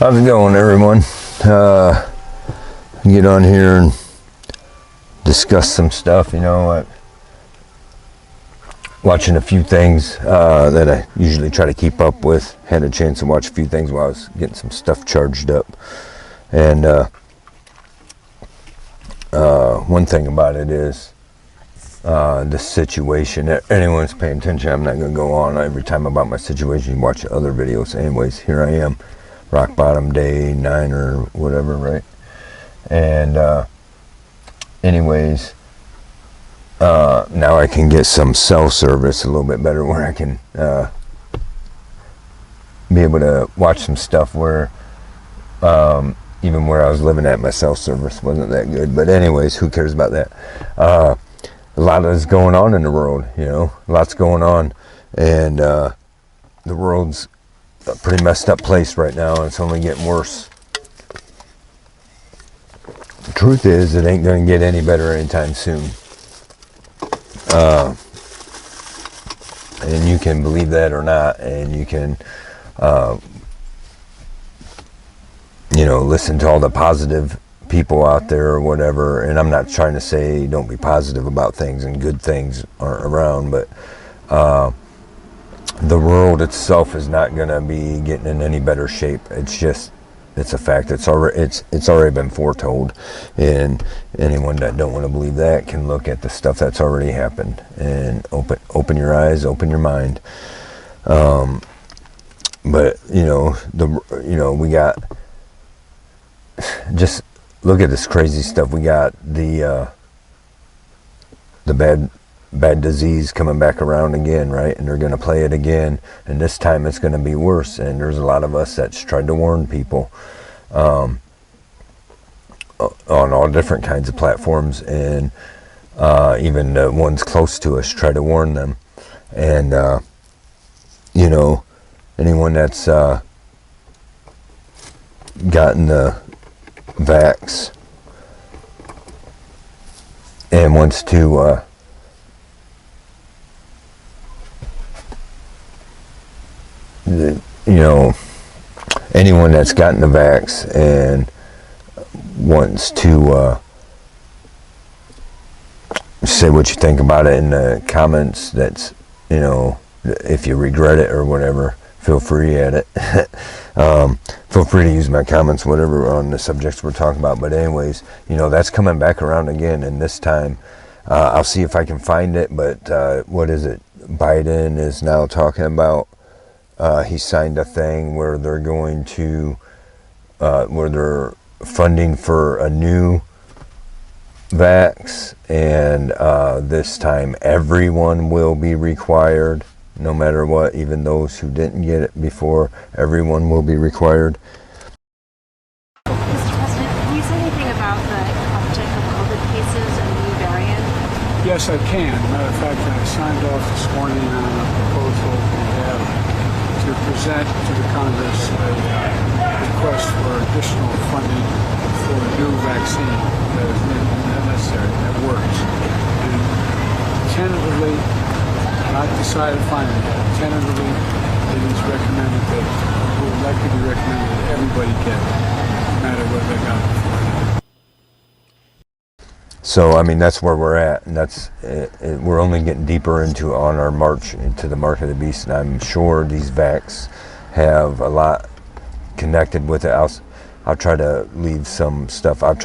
How's it going, everyone? Get on here and discuss some stuff. You know, watching a few things that I usually try to keep up with. Had a chance to watch a few things while I was getting some stuff charged up. And one thing about it is this situation. Anyone's paying attention, I'm not going to go on every time about my situation. You watch other videos. Anyways, here I am. Rock bottom day 9 or whatever, right? And anyways, now I can get some cell service a little bit better, where I can be able to watch some stuff where even where I was living at, my cell service wasn't that good. But anyways, who cares about that? A lot is going on in the world, you know, lots going on, and the world's a pretty messed up place right now, and it's only getting worse. The truth is, it ain't going to get any better anytime soon. And you can believe that or not, and you can, you know, listen to all the positive people out there or whatever. And I'm not trying to say don't be positive about things and good things aren't around, but the world itself is not going to be getting in any better shape. It's a fact. It's already been foretold, and anyone that don't want to believe that can look at the stuff that's already happened and open your eyes, open your mind. But we got, just look at this crazy stuff. We got the bad disease coming back around again, right? And they're going to play it again, and this time it's going to be worse. And there's a lot of us that's tried to warn people on all different kinds of platforms, and even the ones close to us, try to warn them. And you know, anyone that's gotten the vax and wants to anyone that's gotten the vax and wants to say what you think about it in the comments. That's, you know, if you regret it or whatever, feel free at it. Feel free to use my comments, whatever, on the subjects we're talking about. But anyways, you know, that's coming back around again, and this time I'll see if I can find it. But what is it? Biden is now talking about, he signed a thing where they're going to, where they're funding for a new vax, and this time everyone will be required, no matter what, even those who didn't get it before. Everyone will be required. Mr. President, can you say anything about the uptick of COVID cases and the new variant? Yes, I can. Matter of fact, I signed off this morning on a proposal we have to present to the Congress a request for additional funding for a new vaccine that is necessary, that works. And tentatively, not decided finally, tentatively it is recommended that, it would likely be recommended that everybody get it, no matter whether they got it before. So, I mean, that's where we're at, and that's we're only getting deeper into on our march into the mark of the beast. And I'm sure these vax have a lot connected with it. I'll try to leave some stuff. I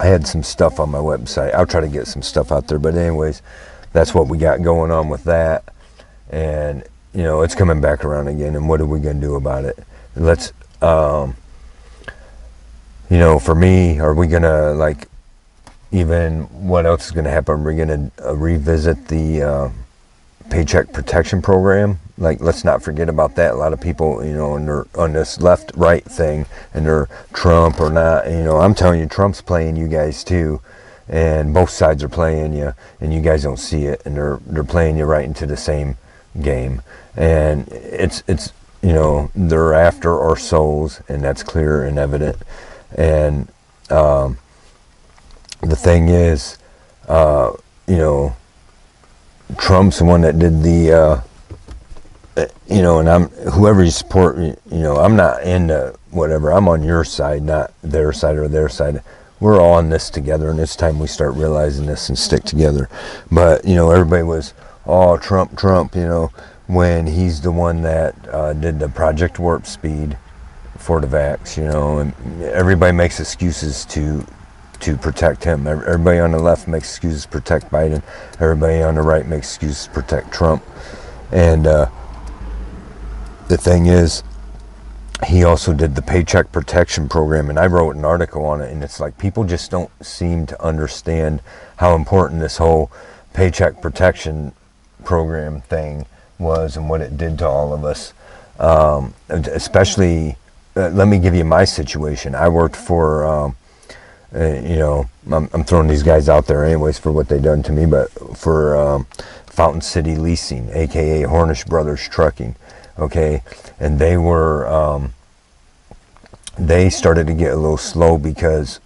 had some stuff on my website. I'll try to get some stuff out there. But anyways, that's what we got going on with that. And, you know, it's coming back around again. And what are we going to do about it? Let's, you know, for me, are we going to, like, even what else is going to happen? We're going to revisit the paycheck protection program. Like, let's not forget about that. A lot of people, you know, and they're on this left-right thing, and they're Trump or not. And, you know, I'm telling you, Trump's playing you guys too, and both sides are playing you, and you guys don't see it, and they're playing you right into the same game. And it's you know, they're after our souls, and that's clear and evident. And the thing is, you know, Trump's the one that did the you know, and I'm whoever you support, you know, I'm not into whatever. I'm on your side, not their side or their side. We're all in this together, and it's time we start realizing this and stick together. But you know, everybody was, oh, Trump, Trump, you know, when he's the one that did the Project Warp Speed for the vax, you know, and everybody makes excuses to protect him. Everybody on the left makes excuses to protect Biden. Everybody on the right makes excuses to protect Trump. And the thing is, he also did the Paycheck Protection Program, and I wrote an article on it, and it's like people just don't seem to understand how important this whole Paycheck Protection Program thing was and what it did to all of us. Especially, let me give you my situation. I worked for, you know, I'm throwing these guys out there anyways for what they done to me, but for Fountain City Leasing, aka Hornish Brothers Trucking. Okay, and they were they started to get a little slow because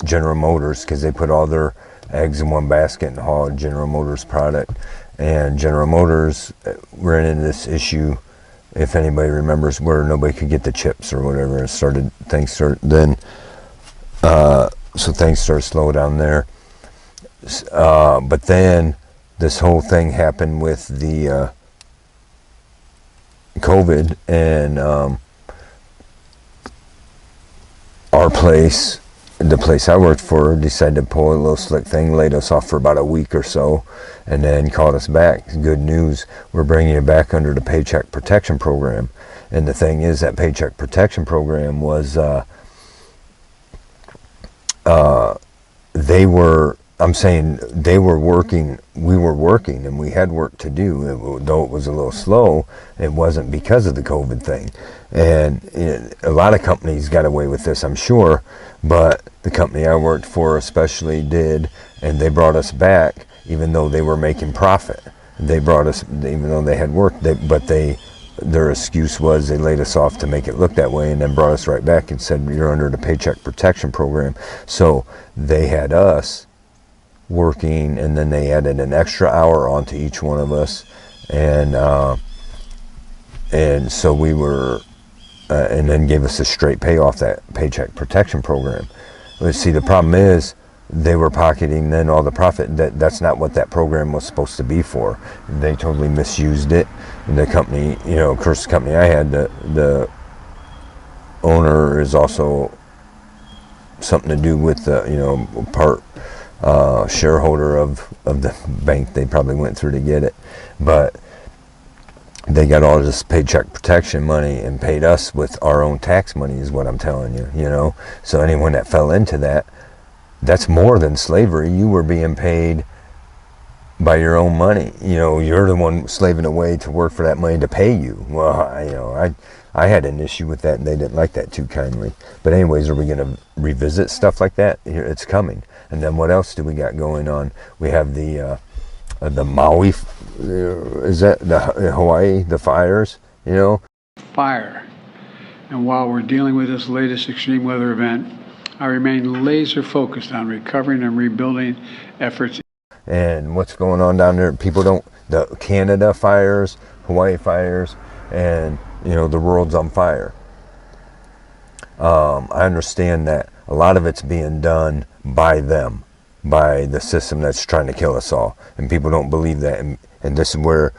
General Motors, because they put all their eggs in one basket and hauled General Motors product, and General Motors ran into this issue, if anybody remembers, where nobody could get the chips or whatever. So things started slow down there. But then this whole thing happened with the COVID, and our place, the place I worked for, decided to pull a little slick thing, laid us off for about a week or so, and then called us back. Good news, we're bringing you back under the Paycheck Protection Program. And the thing is, that Paycheck Protection Program was, I'm saying they were working, we were working, and we had work to do. Though it was a little slow, it wasn't because of the COVID thing. And a lot of companies got away with this, I'm sure, but the company I worked for especially did, and they brought us back even though they were making profit. They brought us, even though they had work, their excuse was they laid us off to make it look that way, and then brought us right back and said, you're under the Paycheck Protection Program. So they had us working, and then they added an extra hour onto each one of us, and so we were, and then gave us a straight pay off that Paycheck Protection Program. But see, the problem is they were pocketing then all the profit. That's not what that program was supposed to be for. They totally misused it. And the company, you know, of course, the company I had, the owner is also something to do with the, you know, part shareholder of the bank they probably went through to get it. But they got all this Paycheck Protection money and paid us with our own tax money, is what I'm telling you, you know. So anyone that fell into that, that's more than slavery. You were being paid by your own money. You know, you're the one slaving away to work for that money to pay you. Well, I had an issue with that, and they didn't like that too kindly. But anyways, are we going to revisit stuff like that? Here, it's coming. And then what else do we got going on? We have the Maui, is that the Hawaii, the fires, you know? Fire. And while we're dealing with this latest extreme weather event, I remain laser focused on recovering and rebuilding efforts. And what's going on down there? The Canada fires, Hawaii fires, and, you know, the world's on fire. I understand that a lot of it's being done by them, by the system that's trying to kill us all. And people don't believe that. And this is where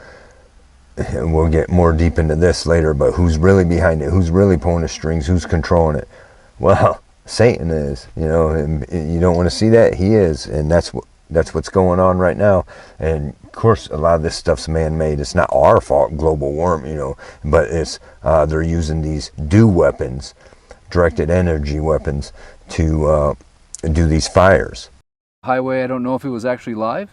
we'll get more deep into this later, but who's really behind it? Who's really pulling the strings? Who's controlling it? Well, Satan is, you know, and you don't want to see that. He is, and that's what's going on right now. And of course, a lot of this stuff's man-made. It's not our fault, global warming, you know, but it's they're using these weapons, directed energy weapons, to do these fires. Highway, I don't know if it was actually live,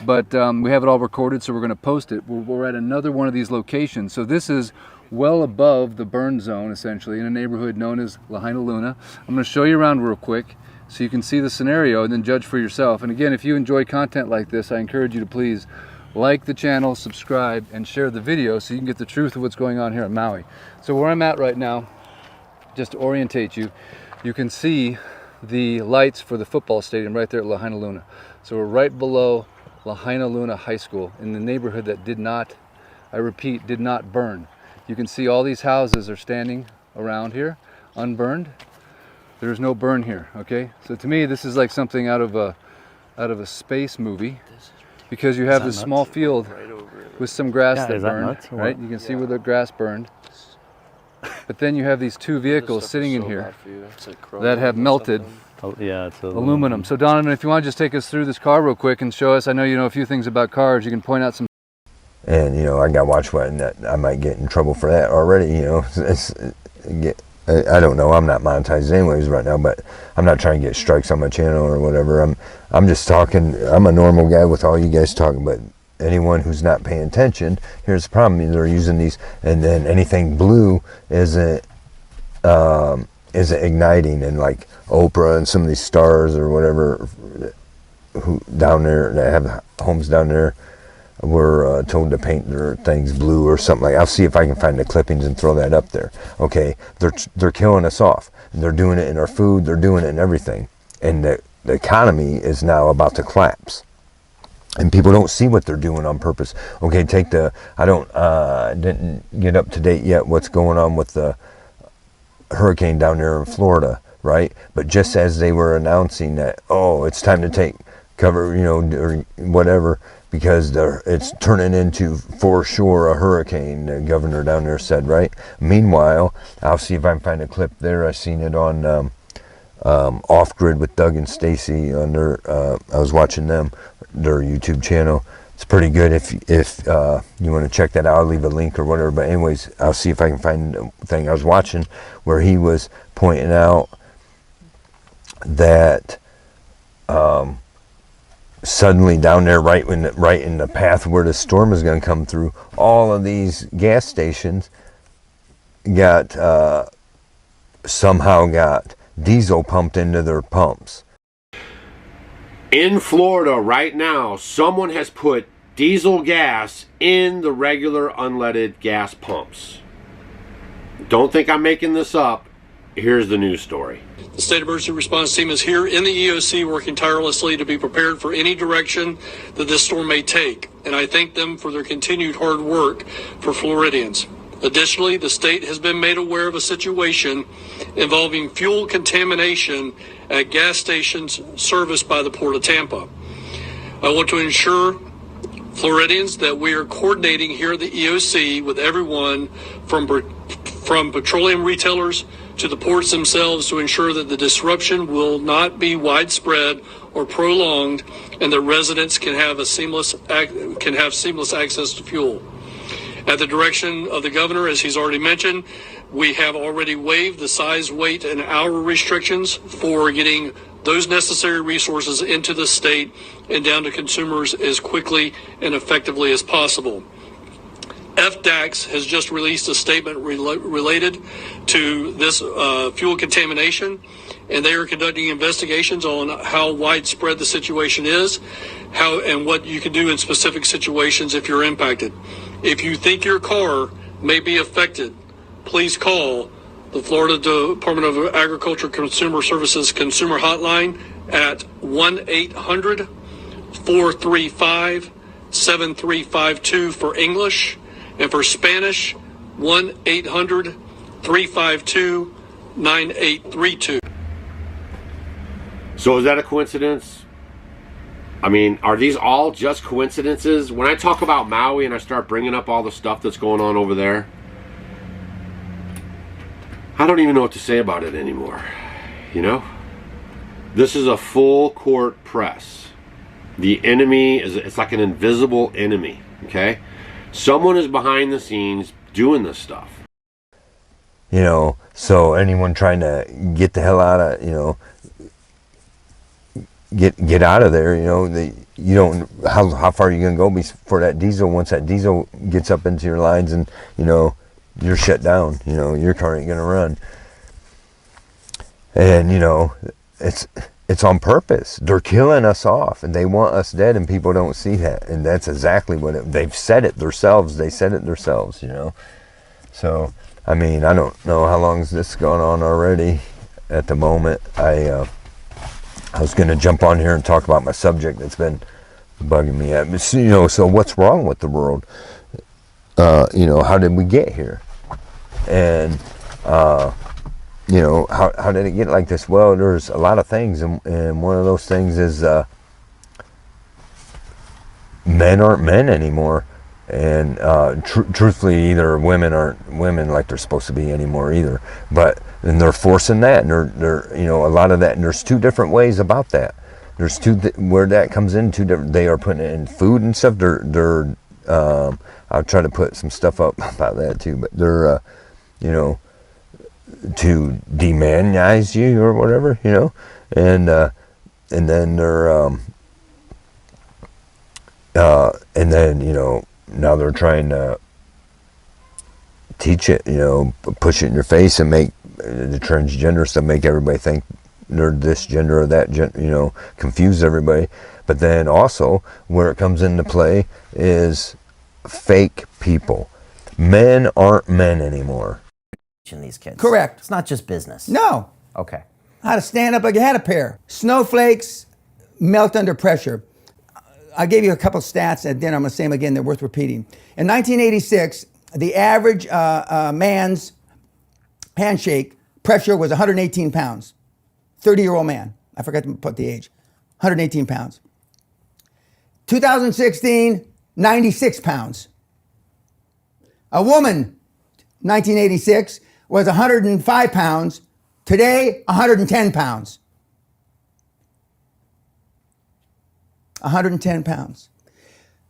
but we have it all recorded, so we're going to post it. We're at another one of these locations. So this is well above the burn zone, essentially, in a neighborhood known as Lahaina Luna. I'm going to show you around real quick so you can see the scenario and then judge for yourself. And again, if you enjoy content like this, I encourage you to please like the channel, subscribe, and share the video so you can get the truth of what's going on here at Maui. So where I'm at right now, just to orientate you, you can see the lights for the football stadium right there at Lahaina Luna. So we're right below Lahaina Luna High School in the neighborhood that did not I repeat, did not burn. You can see all these houses are standing around here, unburned. There's no burn here, okay? So to me, this is like something out of a space movie, because you have this small field with some grass that burned, right? You can see where the grass burned. But then you have these two vehicles sitting in here that have melted it's aluminum. So Donovan, if you want to just take us through this car real quick and show us, I know you know a few things about cars, you can point out some. And, you know, I got to watch what, and that I might get in trouble for that already, you know. I don't know, I'm not monetized anyways right now, but I'm not trying to get strikes on my channel or whatever. I'm just talking, I'm a normal guy with all you guys talking, but anyone who's not paying attention, here's the problem. They're using these, and then anything blue isn't igniting, and like Oprah and some of these stars or whatever who down there that have homes down there were told to paint their things blue or something like. I'll see if I can find the clippings and throw that up there. Okay, they're killing us off. They're doing it in our food. They're doing it in everything, and the economy is now about to collapse. And people don't see what they're doing on purpose. Okay, take the, didn't get up to date yet what's going on with the hurricane down there in Florida, right? But just as they were announcing that, oh, it's time to take cover, you know, or whatever, because it's turning into, for sure, a hurricane, the governor down there said, right? Meanwhile, I'll see if I can find a clip there. I seen it on Off Grid with Doug and Stacy on their, I was watching them, their YouTube channel. It's pretty good. If you want to check that out, I'll leave a link or whatever. But anyways, I'll see if I can find the thing I was watching where he was pointing out that suddenly down there, right in the path where the storm is going to come through, all of these gas stations somehow got diesel pumped into their pumps. In Florida right now, someone has put diesel gas in the regular unleaded gas pumps. Don't think I'm making this up. Here's the news story. The State Emergency Response Team is here in the EOC working tirelessly to be prepared for any direction that this storm may take, and I thank them for their continued hard work for Floridians. Additionally, the state has been made aware of a situation involving fuel contamination at gas stations serviced by the Port of Tampa. I want to ensure Floridians that we are coordinating here at the EOC with everyone from petroleum retailers to the ports themselves to ensure that the disruption will not be widespread or prolonged, and that residents can have seamless access to fuel. At the direction of the governor, as he's already mentioned, we have already waived the size, weight, and hour restrictions for getting those necessary resources into the state and down to consumers as quickly and effectively as possible. FDAX has just released a statement related to this fuel contamination, and they are conducting investigations on how widespread the situation is, how and what you can do in specific situations if you're impacted. If you think your car may be affected, please call the Florida Department of Agriculture Consumer Services Consumer Hotline at 1-800-435-7352 for English, and for Spanish, 1-800-352-9832. So is that a coincidence? I mean, are these all just coincidences? When I talk about Maui and I start bringing up all the stuff that's going on over there, I don't even know what to say about it anymore. You know? This is a full court press. The enemy it's like an invisible enemy, okay? Someone is behind the scenes doing this stuff. You know, so anyone trying to get the hell out of, you know, get out of there, you know, you don't, how far are you going to go before that diesel, once that diesel gets up into your lines and, you know, you're shut down, you know, your car ain't going to run. And, you know, it's on purpose. They're killing us off, and they want us dead, and people don't see that. And that's exactly what they've said it themselves. They said it themselves, you know. So, I mean, I don't know how long has this gone on already. At the moment, I was going to jump on here and talk about my subject that's been bugging me. You know, so what's wrong with the world? you know, how did we get here? And, you know, how did it get like this? Well, there's a lot of things, and one of those things is men aren't men anymore. And truthfully, either women aren't women like they're supposed to be anymore either. But and they're forcing that, and they're you know, a lot of that. And there's two different ways about that. There's where that comes in. Two different. They are putting it in food and stuff. They're I'll try to put some stuff up about that too. But they're you know, to demanize you or whatever, you know, and then they're and then, you know, now they're trying to teach it, you know, push it in your face and make the transgender stuff, make everybody think they're this gender or that gender, you know, confuse everybody. But then also where it comes into play is fake people. Men aren't men anymore. These kids. Correct. It's not just business. No. Okay. How to stand up like you had a pair. Snowflakes melt under pressure. I gave you a couple stats at dinner. I'm going to say them again. They're worth repeating. In 1986, the average man's handshake pressure was 118 pounds. 30-year-old man. I forgot to put the age. 118 pounds. 2016, 96 pounds. A woman, 1986, was 105 pounds. Today, 110 pounds. 110 pounds.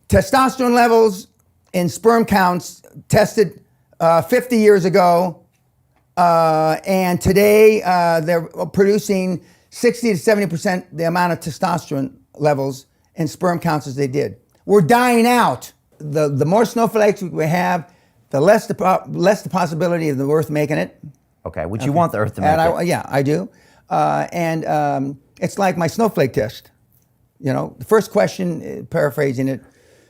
Testosterone levels in sperm counts tested 50 years ago, and today they're producing 60 to 70% the amount of testosterone levels in sperm counts as they did. We're dying out. The more snowflakes we have, the less the possibility of the Earth making it. Okay, which you want the Earth to make it. Yeah, I do. And it's like my snowflake test. You know, the first question, paraphrasing it,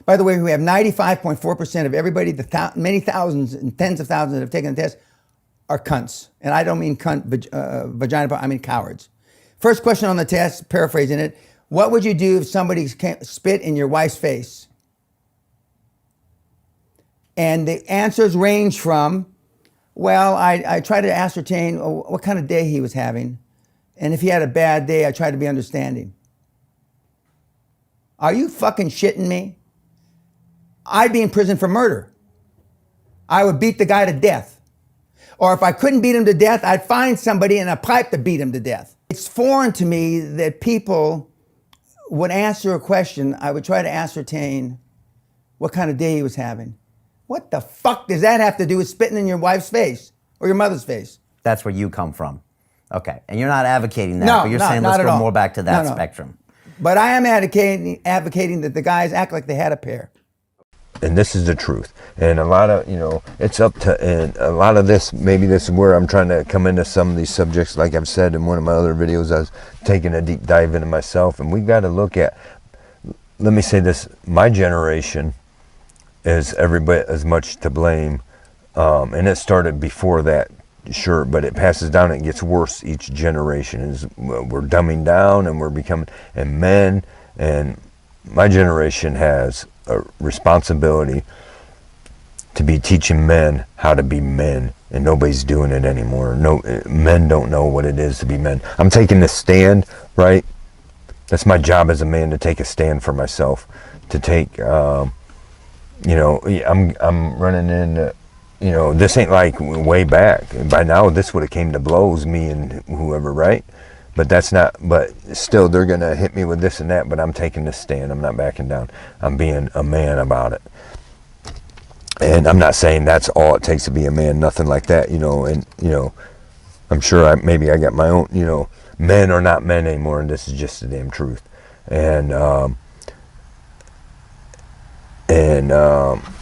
by the way, we have 95.4% of everybody, many thousands and tens of thousands that have taken the test, are cunts. And I don't mean cunt, vagina, I mean cowards. First question on the test, paraphrasing it, what would you do if somebody spit in your wife's face? And the answers range from, well, I try to ascertain what kind of day he was having. And if he had a bad day, I try to be understanding. Are you fucking shitting me? I'd be in prison for murder. I would beat the guy to death. Or if I couldn't beat him to death, I'd find somebody in a pipe to beat him to death. It's foreign to me that people would answer a question. I would try to ascertain what kind of day he was having. What the fuck does that have to do with spitting in your wife's face or your mother's face? That's where you come from. Okay, and you're not advocating that, No, but you're not saying let's at go all. more back to that No. spectrum. But I am advocating that the guys act like they had a pair. And this is the truth. And a lot of, you know, it's up to, and a lot of this, maybe this is where I'm trying to come into some of these subjects. Like I've said in one of my other videos, I was taking a deep dive into myself. And we got to look at, let me say this, my generation is every bit as much to blame. And it started before that, sure, but it passes down and it gets worse each generation. We're dumbing down and we're becoming, and men, and my generation has a responsibility to be teaching men how to be men, and nobody's doing it anymore. No, men don't know what it is to be men. I'm taking this stand, right? That's my job as a man, to take a stand for myself, to take, you know, I'm running into, you know, this ain't like way back. By now, this would have came to blows, me and whoever, right? But that's not, but still, they're going to hit me with this and that, but I'm taking this stand. I'm not backing down. I'm being a man about it. And I'm not saying that's all it takes to be a man, nothing like that, you know, and, you know, I'm sure maybe I got my own, you know, men are not men anymore, and this is just the damn truth. And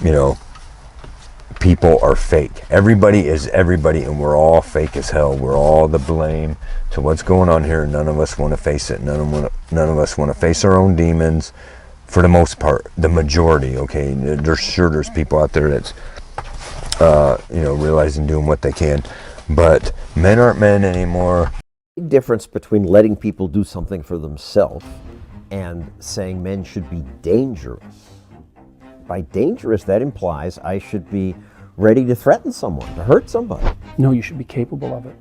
you know, people are fake. Everybody is everybody, and we're all fake as hell. We're all the blame to what's going on here. None of us want to face it. None of us want to face our own demons, for the most part. The majority, okay? There's people out there that's, you know, realizing doing what they can. But men aren't men anymore. Difference between letting people do something for themselves and saying men should be dangerous. By dangerous, that implies I should be ready to threaten someone, to hurt somebody. No, you should be capable of it,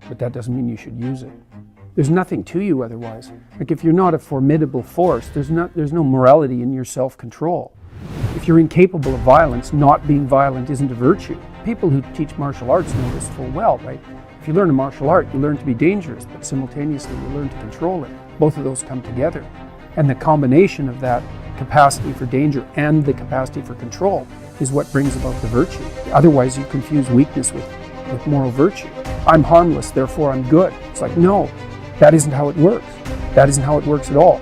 but that doesn't mean you should use it. There's nothing to you otherwise. Like if you're not a formidable force, there's no morality in your self-control. If you're incapable of violence, not being violent isn't a virtue. People who teach martial arts know this full well, right? If you learn a martial art, you learn to be dangerous, but simultaneously you learn to control it. Both of those come together. And the combination of that capacity for danger and the capacity for control is what brings about the virtue. Otherwise, you confuse weakness with moral virtue. I'm harmless, therefore I'm good. It's like, no, that isn't how it works. That isn't how it works at all.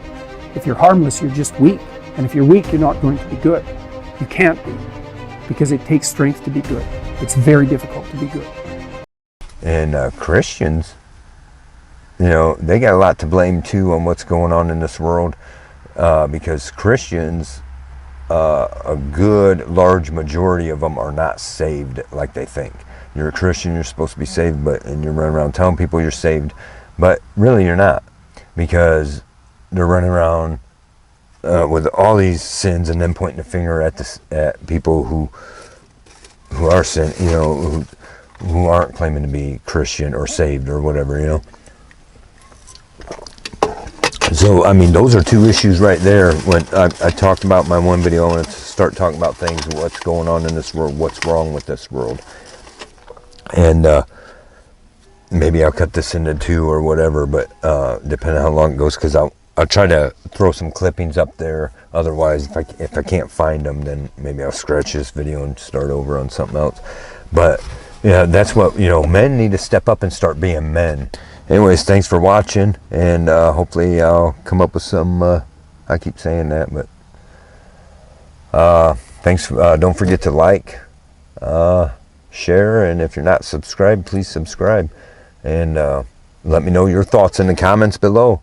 If you're harmless, you're just weak. And if you're weak, you're not going to be good. You can't be, because it takes strength to be good. It's very difficult to be good. And Christians, you know, they got a lot to blame too on what's going on in this world, because Christians, a good large majority of them are not saved like they think. You're a Christian, you're supposed to be saved, and you're running around telling people you're saved, but really you're not, because they're running around with all these sins and then pointing the finger at people who are sin, you know, who aren't claiming to be Christian or saved or whatever, you know. So, I mean, those are two issues right there. When I talked about my one video, I wanted to start talking about things, what's going on in this world, what's wrong with this world. And maybe I'll cut this into two or whatever, but depending on how long it goes, because I'll try to throw some clippings up there. Otherwise, if I can't find them, then maybe I'll scratch this video and start over on something else. But yeah, that's what, you know, men need to step up and start being men. Anyways, thanks for watching, and hopefully I'll come up with some, I keep saying that, but thanks. Don't forget to like, share, and if you're not subscribed, please subscribe, and let me know your thoughts in the comments below.